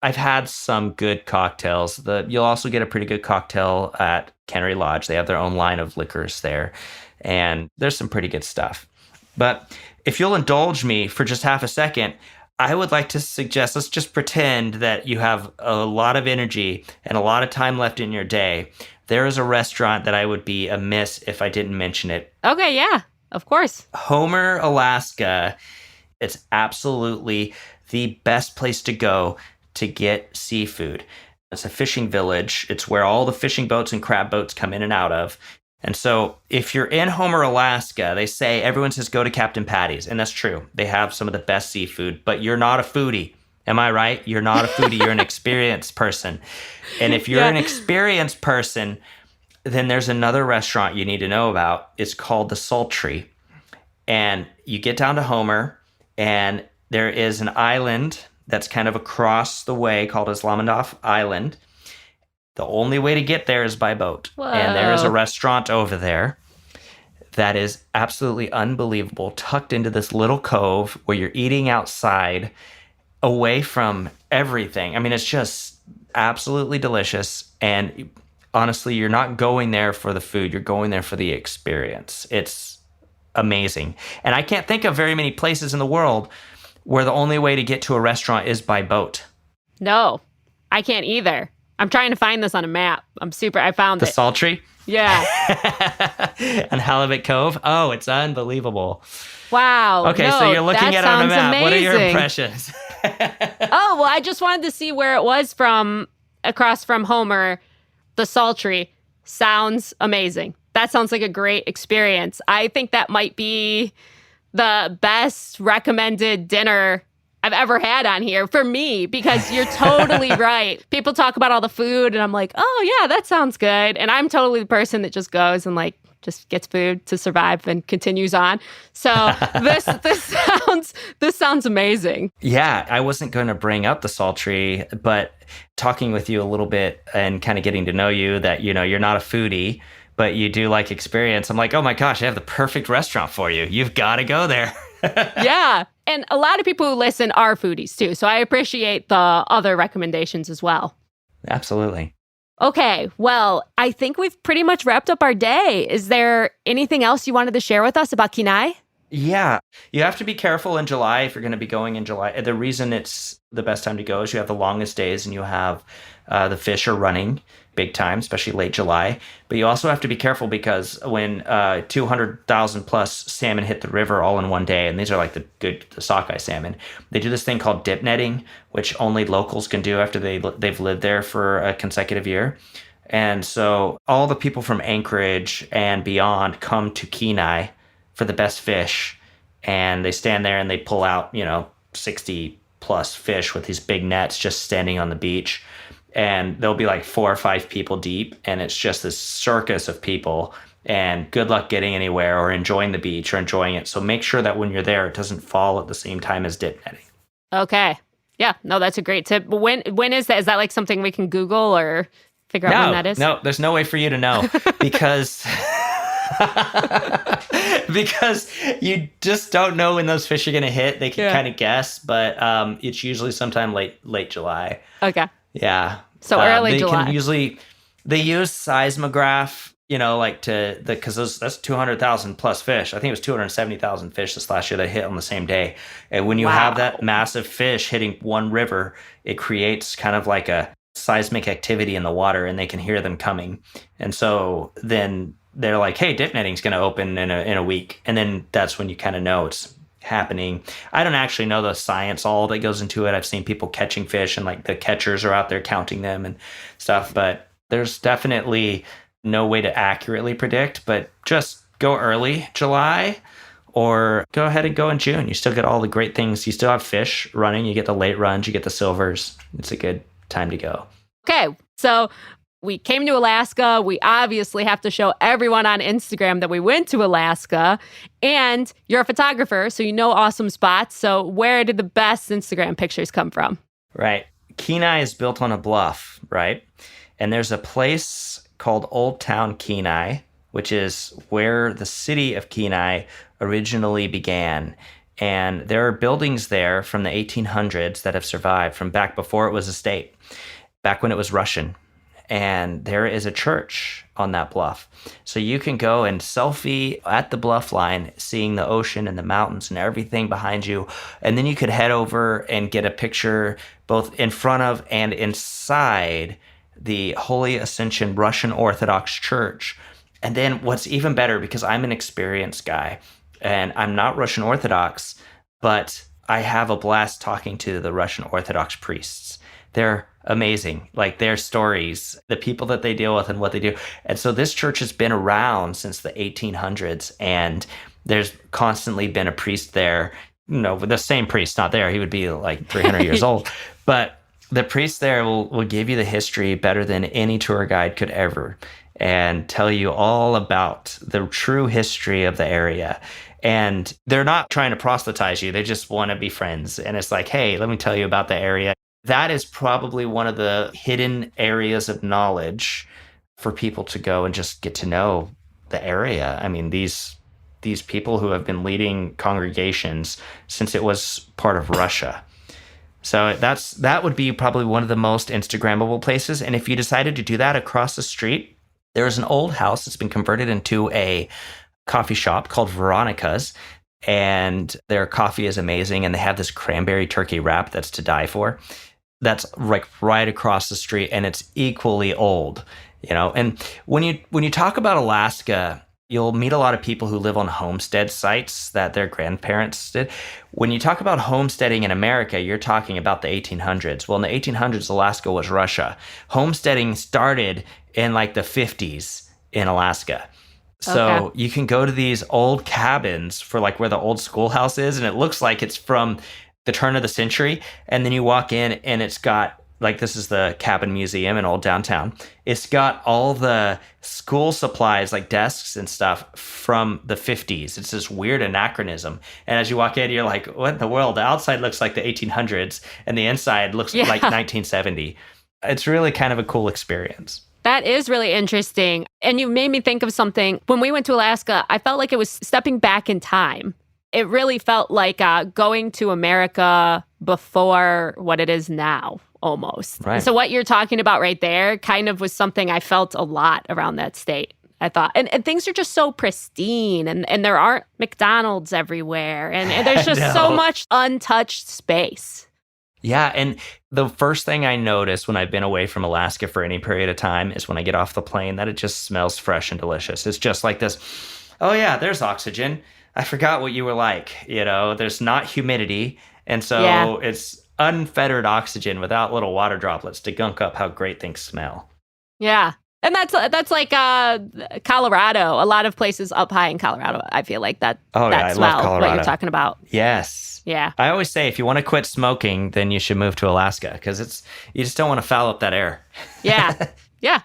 I've had some good cocktails. You'll also get a pretty good cocktail at Kenai Lodge. They have their own line of liquors there. And there's some pretty good stuff. But if you'll indulge me for just half a second, I would like to suggest, let's just pretend that you have a lot of energy and a lot of time left in your day. There is a restaurant that I would be amiss if I didn't mention it.
Okay, yeah, of course.
Homer, Alaska. It's absolutely the best place to go to get seafood. It's a fishing village. It's where all the fishing boats and crab boats come in and out of. And so if you're in Homer, Alaska, they say, everyone says go to Captain Patty's. And that's true. They have some of the best seafood, but you're not a foodie. Am I right? You're not a foodie. You're an experienced person. And if you're an experienced person, then there's another restaurant you need to know about. It's called the Sultry. And you get down to Homer, and there is an island that's kind of across the way called Islamandov Island. The only way to get there is by boat.
Whoa.
And there is a restaurant over there that is absolutely unbelievable, tucked into this little cove where you're eating outside, away from everything. I mean, it's just absolutely delicious. And honestly, you're not going there for the food. You're going there for the experience. It's amazing. And I can't think of very many places in the world where the only way to get to a restaurant is by boat.
No, I can't either. I'm trying to find this on a map. I found
The
it.
Sultry?
Yeah.
And Halibut Cove? Oh, it's unbelievable.
Wow.
Okay, so you're looking at it on a map.
Amazing.
What are your impressions?
Oh, well, I just wanted to see where it was from, across from Homer. The Sultry sounds amazing. That sounds like a great experience. I think that might be the best recommended dinner I've ever had on here for me, because you're totally right. People talk about all the food and I'm like, oh yeah, that sounds good. And I'm totally the person that just goes and like just gets food to survive and continues on. So this sounds amazing.
Yeah, I wasn't going to bring up the Sultry, but talking with you a little bit and kind of getting to know you, that, you know, you're not a foodie, but you do like experience. I'm like, oh my gosh, I have the perfect restaurant for you. You've got to go there.
Yeah. And a lot of people who listen are foodies too. So I appreciate the other recommendations as well.
Absolutely.
Okay. Well, I think we've pretty much wrapped up our day. Is there anything else you wanted to share with us about Kenai?
Yeah. You have to be careful in July if you're going to be going in July. The reason it's the best time to go is you have the longest days and you have the fish are running big time, especially late July. But you also have to be careful because when 200,000 plus salmon hit the river all in one day, and these are like the sockeye salmon, they do this thing called dip netting, which only locals can do after they've lived there for a consecutive year. And so all the people from Anchorage and beyond come to Kenai for the best fish, and they stand there and they pull out, 60 plus fish with these big nets just standing on the beach. And there'll be like 4 or 5 people deep, and it's just this circus of people, and good luck getting anywhere or enjoying the beach or enjoying it. So make sure that when you're there, it doesn't fall at the same time as dip netting.
Okay. Yeah, no, that's a great tip. But when is that? Is that like something we can Google or figure out when that is?
No, there's no way for you to know because because you just don't know when those fish are going to hit. They can kind of guess, but it's usually sometime late July.
Okay.
Yeah.
So early July.
They use seismograph, because that's 200,000 plus fish. I think it was 270,000 fish this last year that hit on the same day. And when you have that massive fish hitting one river, it creates kind of like a seismic activity in the water, and they can hear them coming. And so then they're like, hey, dip netting's going to open in a week. And then that's when you kind of know it's happening. I don't actually know the science all that goes into it. I've seen people catching fish, and like the catchers are out there counting them and stuff, but there's definitely no way to accurately predict. But just go early July or go ahead and go in June. You still get all the great things. You still have fish running. You get the late runs, you get the silvers. It's a good time to go.
Okay. So we came to Alaska. We obviously have to show everyone on Instagram that we went to Alaska. And you're a photographer, so you know awesome spots. So where did the best Instagram pictures come from?
Right. Kenai is built on a bluff, right? And there's a place called Old Town Kenai, which is where the city of Kenai originally began. And there are buildings there from the 1800s that have survived from back before it was a state, back when it was Russian. And there is a church on that bluff. So you can go and selfie at the bluff line, seeing the ocean and the mountains and everything behind you. And then you could head over and get a picture both in front of and inside the Holy Ascension Russian Orthodox Church. And then what's even better, because I'm an experienced guy and I'm not Russian Orthodox, but I have a blast talking to the Russian Orthodox priests. they're amazing. Like their stories, the people that they deal with and what they do. And so this church has been around since the 1800s, and there's constantly been a priest there. The same priest, not there. He would be like 300 years old. But the priest there will give you the history better than any tour guide could ever, and tell you all about the true history of the area. And they're not trying to proselytize you. They just want to be friends. And it's like, hey, let me tell you about the area. That is probably one of the hidden areas of knowledge for people to go and just get to know the area. I mean, these people who have been leading congregations since it was part of Russia. So that would be probably one of the most Instagrammable places. And if you decided to do that across the street, there's an old house that's been converted into a coffee shop called Veronica's. And their coffee is amazing. And they have this cranberry turkey wrap that's to die for. That's like right across the street. And it's equally old, And when you talk about Alaska, you'll meet a lot of people who live on homestead sites that their grandparents did. When you talk about homesteading in America, you're talking about the 1800s. Well, in the 1800s, Alaska was Russia. Homesteading started in like the 50s in Alaska. So you can go to these old cabins for like where the old schoolhouse is, and it looks like it's from the turn of the century. And then you walk in and it's got, like, this is the cabin museum in old downtown. It's got all the school supplies, like desks and stuff from the 50s. It's this weird anachronism. And as you walk in, you're like, what in the world? The outside looks like the 1800s and the inside looks like 1970. It's really kind of a cool experience.
That is really interesting. And you made me think of something. When we went to Alaska, I felt like it was stepping back in time. It really felt like going to America before what it is now, almost.
Right.
So what you're talking about right there kind of was something I felt a lot around that state, I thought. And things are just so pristine, and there aren't McDonald's everywhere. And there's just so much untouched space.
Yeah, and the first thing I notice when I've been away from Alaska for any period of time is when I get off the plane that it just smells fresh and delicious. It's just like this, oh yeah, there's oxygen. I forgot what you were like, there's not humidity. And so it's unfettered oxygen without little water droplets to gunk up how great things smell.
Yeah. And that's like Colorado. A lot of places up high in Colorado, I feel like that smell,
I love Colorado.
What you're talking about.
Yes.
Yeah.
I always say if you want to quit smoking, then you should move to Alaska because you just don't want to foul up that air.
Yeah. Yeah.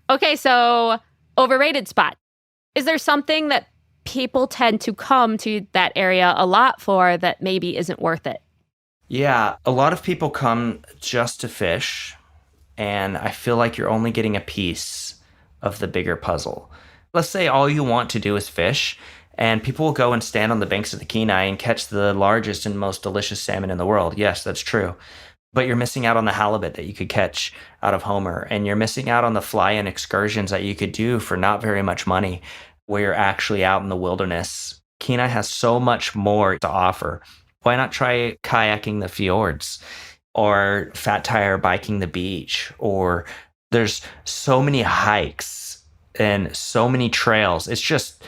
Okay, so overrated spot. Is there something that people tend to come to that area a lot for that maybe isn't worth it?
Yeah, a lot of people come just to fish, and I feel like you're only getting a piece of the bigger puzzle. Let's say all you want to do is fish, and people will go and stand on the banks of the Kenai and catch the largest and most delicious salmon in the world. Yes, that's true. But you're missing out on the halibut that you could catch out of Homer, and you're missing out on the fly-in excursions that you could do for not very much money, where you're actually out in the wilderness. Kenai has so much more to offer. Why not try kayaking the fjords or fat tire biking the beach? Or there's so many hikes and so many trails. It's just,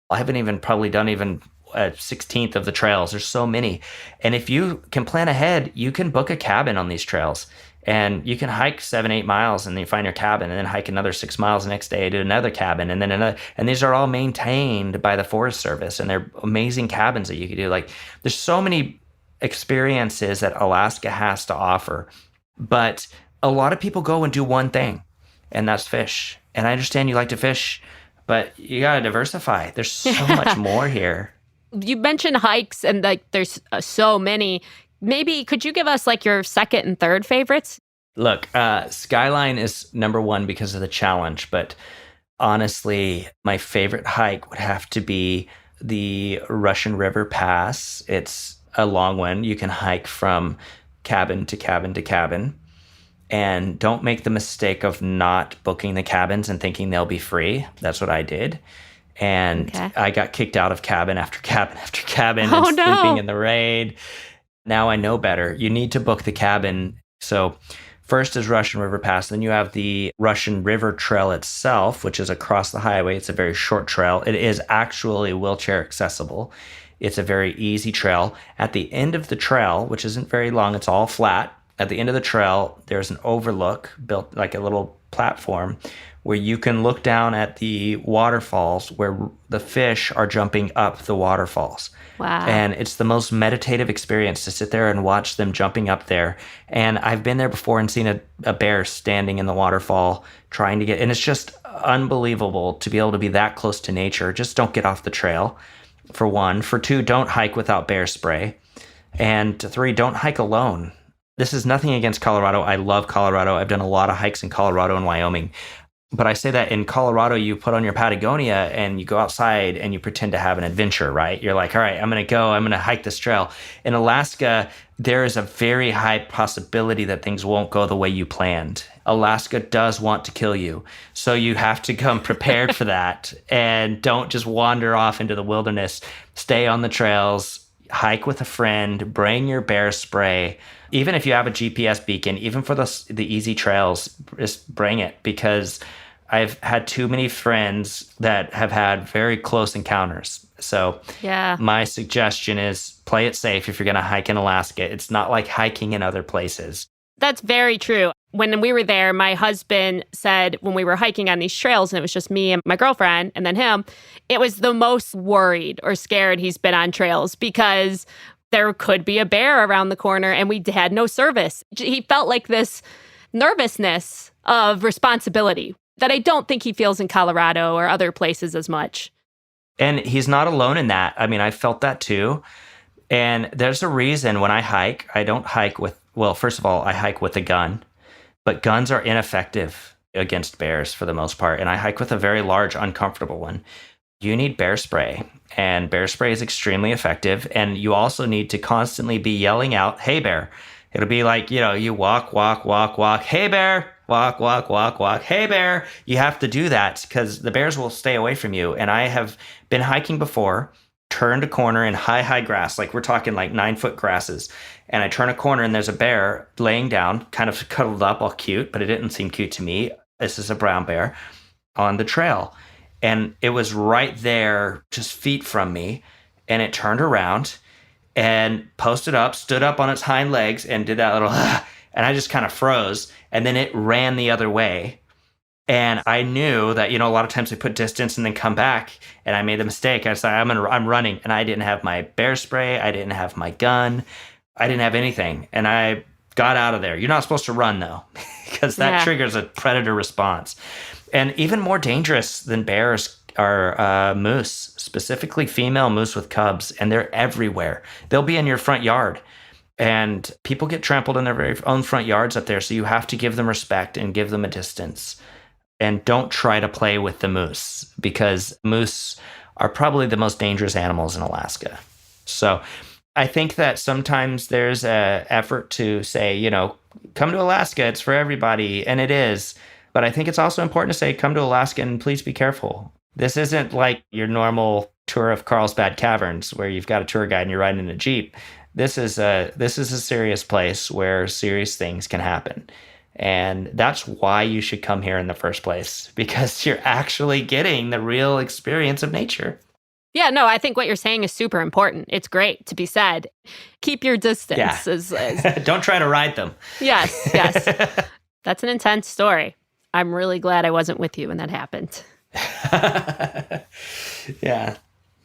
I haven't even probably done even a 16th of the trails. There's so many. And if you can plan ahead, you can book a cabin on these trails. And you can hike 7-8 miles and then you find your cabin, and then hike another 6 miles the next day to another cabin, and then another. And these are all maintained by the Forest Service, and they're amazing cabins that you can do. Like, there's so many experiences that Alaska has to offer, but a lot of people go and do one thing, and that's fish. And I understand you like to fish, but you got to diversify. There's so much more here.
You mentioned hikes, and like there's so many. Maybe could you give us like your second and third favorites?
Look, Skyline is number one because of the challenge, but honestly, my favorite hike would have to be the Russian River Pass. It's a long one. You can hike from cabin to cabin to cabin, and don't make the mistake of not booking the cabins and thinking they'll be free. That's what I did. And I got kicked out of cabin after cabin after cabin and sleeping in the rain. Now I know better. You need to book the cabin. So first is Russian River Pass. Then you have the Russian River Trail itself, which is across the highway. It's a very short trail. It is actually wheelchair accessible. It's a very easy trail. At the end of the trail, which isn't very long, it's all flat. at the end of the trail, there's an overlook built like a little platform where you can look down at the waterfalls where the fish are jumping up the waterfalls.
Wow.
And it's the most meditative experience to sit there and watch them jumping up there. And I've been there before and seen a bear standing in the waterfall trying to get, and it's just unbelievable to be able to be that close to nature. Just don't get off the trail, for one. For two, don't hike without bear spray. And three, don't hike alone. This is nothing against Colorado. I love Colorado. I've done a lot of hikes in Colorado and Wyoming. But I say that in Colorado, you put on your Patagonia and you go outside and you pretend to have an adventure, right? You're like, all right, I'm going to hike this trail. In Alaska, there is a very high possibility that things won't go the way you planned. Alaska does want to kill you. So you have to come prepared for that, and don't just wander off into the wilderness. Stay on the trails, hike with a friend, bring your bear spray. Even if you have a GPS beacon, even for the easy trails, just bring it, because I've had too many friends that have had very close encounters. So
yeah,
my suggestion is play it safe if you're going to hike in Alaska. It's not like hiking in other places.
That's very true. When we were there, my husband said when we were hiking on these trails, and it was just me and my girlfriend and then him, it was the most worried or scared he's been on trails because there could be a bear around the corner and we had no service. He felt like this nervousness of responsibility that I don't think he feels in Colorado or other places as much.
And he's not alone in that. I mean, I felt that too. And there's a reason when I hike, I don't hike with, well, first of all, I hike with a gun, but guns are ineffective against bears for the most part. And I hike with a very large, uncomfortable one. You need bear spray, and bear spray is extremely effective. And you also need to constantly be yelling out, "Hey, bear." It'll be like, you walk, "Hey, bear." Walk, walk. "Hey, bear." You have to do that because the bears will stay away from you. And I have been hiking before, turned a corner in high grass, like we're talking like 9-foot grasses. And I turn a corner and there's a bear laying down, kind of cuddled up, all cute, but it didn't seem cute to me. This is a brown bear on the trail. And it was right there, just feet from me. And it turned around and posted up, stood up on its hind legs and did that little, and I just kind of froze. And then it ran the other way. And I knew that, a lot of times they put distance and then come back. And I made the mistake. I said, I'm running. And I didn't have my bear spray. I didn't have my gun. I didn't have anything. And I got out of there. You're not supposed to run, though, because that triggers a predator response. And even more dangerous than bears are moose, specifically female moose with cubs. And they're everywhere. They'll be in your front yard. And people get trampled in their very own front yards up there. So you have to give them respect and give them a distance. And don't try to play with the moose, because moose are probably the most dangerous animals in Alaska. So I think that sometimes there's an effort to say, come to Alaska, it's for everybody, and it is. But I think it's also important to say, come to Alaska and please be careful. This isn't like your normal tour of Carlsbad Caverns where you've got a tour guide and you're riding in a Jeep. This is a serious place where serious things can happen. And that's why you should come here in the first place, because you're actually getting the real experience of nature.
Yeah, no, I think what you're saying is super important. It's great to be said. Keep your distance.
Yeah. Don't try to ride them.
Yes. That's an intense story. I'm really glad I wasn't with you when that happened.
Yeah.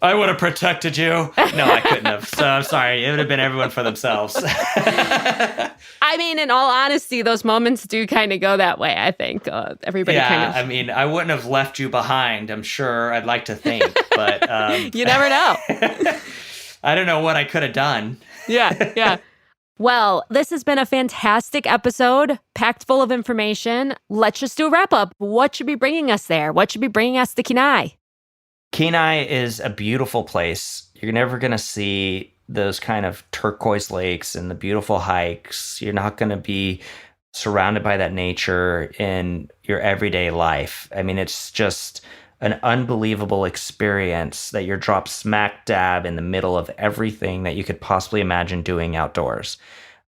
I would have protected you. No, I couldn't have. So I'm sorry. It would have been everyone for themselves.
I mean, in all honesty, those moments do kind of go that way, I think. Everybody kind of...
I mean, I wouldn't have left you behind, I'm sure. I'd like to think. But
you never know.
I don't know what I could have done.
Yeah. Well, this has been a fantastic episode, packed full of information. Let's just do a wrap-up. What should be bringing us there? What should be bringing us to Kenai?
Kenai is a beautiful place. You're never going to see those kind of turquoise lakes and the beautiful hikes. You're not going to be surrounded by that nature in your everyday life. I mean, it's just an unbelievable experience that you're dropped smack dab in the middle of everything that you could possibly imagine doing outdoors.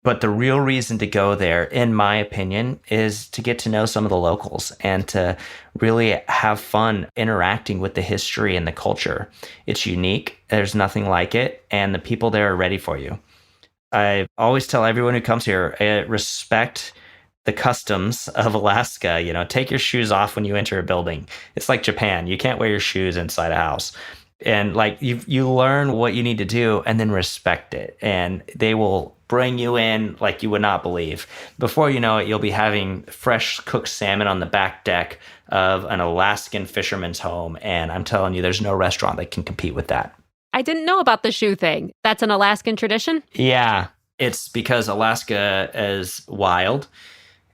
But the real reason to go there, in my opinion, is to get to know some of the locals and to really have fun interacting with the history and the culture. It's unique. There's nothing like it. And the people there are ready for you. I always tell everyone who comes here, respect the customs of Alaska. Take your shoes off when you enter a building. It's like Japan. You can't wear your shoes inside a house. And like you learn what you need to do and then respect it. And they will bring you in like you would not believe. Before you know it, you'll be having fresh cooked salmon on the back deck of an Alaskan fisherman's home. And I'm telling you, there's no restaurant that can compete with that.
I didn't know about the shoe thing. That's an Alaskan tradition?
Yeah, it's because Alaska is wild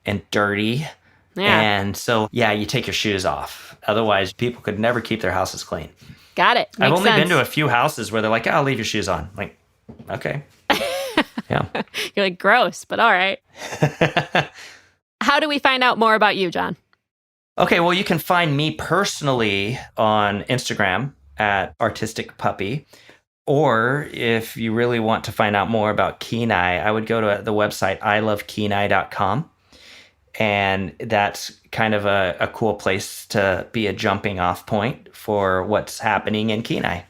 and dirty.
Yeah.
And so, you take your shoes off. Otherwise, people could never keep their houses clean.
Got it.
I've
Makes
only
sense.
been to a few houses where they're like, I'll leave your shoes on. Like, okay. Yeah.
You're like, gross, but all right. How do we find out more about you, Jon?
Okay, well, you can find me personally on Instagram at Artistic Puppy. Or if you really want to find out more about Kenai, I would go to the website ilovekenai.com. And that's kind of a cool place to be a jumping off point for what's happening in Kenai.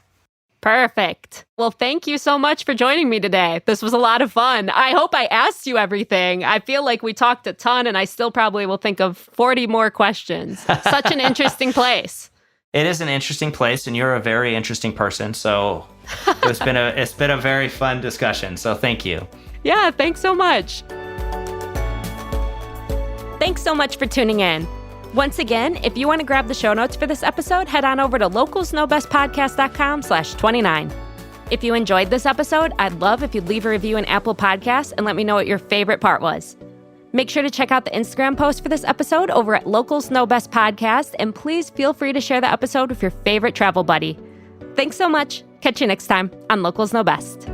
Perfect. Well, thank you so much for joining me today. This was a lot of fun. I hope I asked you everything. I feel like we talked a ton, and I still probably will think of 40 more questions. Such an interesting place.
It is an interesting place, and you're a very interesting person. So it's been a very fun discussion. So thank you.
Yeah, thanks so much. Thanks so much for tuning in. Once again, if you want to grab the show notes for this episode, head on over to localsknowbestpodcast.com/29. If you enjoyed this episode, I'd love if you'd leave a review in Apple Podcasts and let me know what your favorite part was. Make sure to check out the Instagram post for this episode over at Locals Know Best Podcast, and please feel free to share the episode with your favorite travel buddy. Thanks so much. Catch you next time on Locals Know Best.